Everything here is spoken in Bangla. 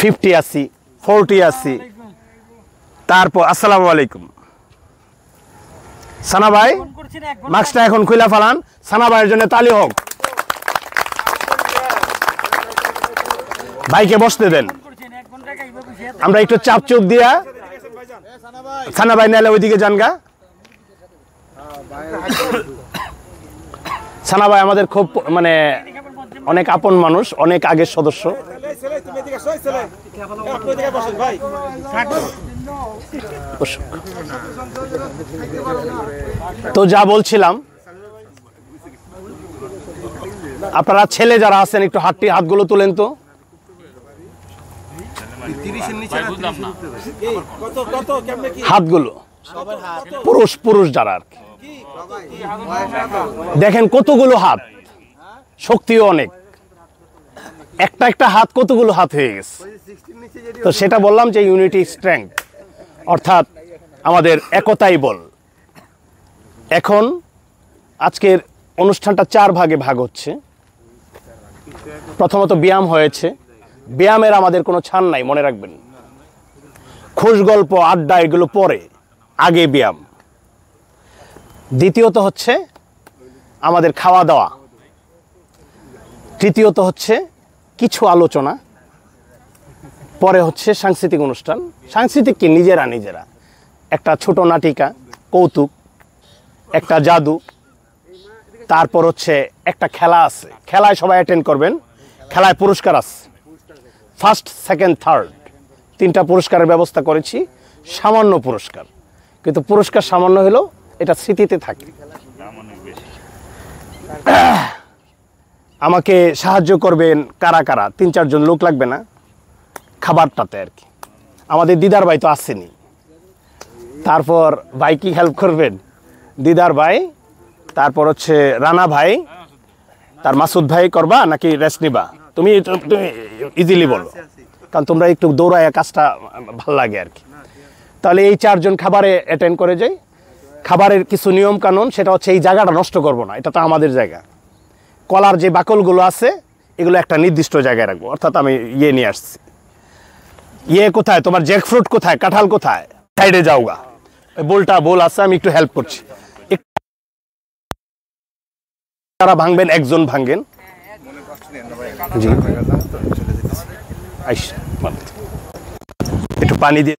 50 আছে, 40 আছে। তারপর আসসালামু আলাইকুম সানা ভাই, মাস্কটা এখন খুলে ফেলান। সানা ভাইয়ের জন্য তালি হোক। ভাইকে বসতে দেন, আমরা একটু চাপ চোখ দিয়া। সানা ভাই নাহলে ওইদিকে যান গা। সানা ভাই আমাদের খুব মানে অনেক আপন মানুষ, অনেক আগের সদস্য। তো যা বলছিলাম, আপনারা ছেলে যারা আছেন একটু হাতগুলো তুলেন তো। হাতগুলো পুরুষ পুরুষ যারা আর কি, দেখেন কতগুলো হাত, শক্তিও অনেক। একটা একটা হাত কতগুলো হাত হয়ে গেছে। তো সেটা বললাম যে ইউনিটি স্ট্রেংথ, অর্থাৎ আমাদের একতাই বল। এখন আজকের অনুষ্ঠানটা 4 ভাগে ভাগ হচ্ছে। প্রথমত ব্যায়াম হয়েছে। ব্যায়ামের আমাদের কোনো ছাড় নাই, মনে রাখবেন। খোশ গল্প আড্ডা এগুলো পরে, আগে ব্যায়াম। দ্বিতীয়ত হচ্ছে আমাদের খাওয়া দাওয়া। তৃতীয়ত হচ্ছে কিছু আলোচনা। পরে হচ্ছে সাংস্কৃতিক অনুষ্ঠান। সাংস্কৃতিক কি নিজেরা নিজেরা, একটা ছোট নাটিকা, কৌতুক, একটা জাদু। তারপর হচ্ছে একটা খেলা আছে, খেলায় সবাই অ্যাটেন্ড করবেন। খেলায় পুরস্কার আছে, ফার্স্ট, সেকেন্ড, থার্ড, 3টা পুরস্কারের ব্যবস্থা করেছি। সামান্য পুরস্কার, কিন্তু পুরস্কার সামান্য হলেও এটা স্মৃতিতে থাকে। আমাকে সাহায্য করবেন কারা কারা? 3-4 জন লোক লাগবে না খাবারটাতে আর কি। আমাদের দিদার ভাই তো আসেনি। তারপর ভাই কি হেল্প করবেন? দিদার ভাই, তারপর হচ্ছে রানা ভাই, তার মাসুদ ভাই করবা নাকি রেস্ট নিবা? তুমি ইজিলি বলো, কারণ তোমরা একটু দৌড়ায় কাজটা ভাল লাগে আর কি। তাহলে এই 4 জন খাবারে অ্যাটেন্ড করে যাই। খাবারের কিছু নিয়ম কানুন, সেটা হচ্ছে এই জায়গাটা নষ্ট করব না, এটা তো আমাদের জায়গা। কলার যে বাকলগুলো আছে এগুলো একটা নির্দিষ্ট জায়গায় রাখবো। অর্থাৎ আমি নিয়ে আসছি। কোথায় তোমার জ্যাকফ্রুট, কোথায় কাঁঠাল, কোথায়? সাইডে যাওগা, বোল আছে, আমি একটু হেল্প করছি। তারা ভাঙবেন, একজন ভাঙেন। জি, একটু পানি দিয়ে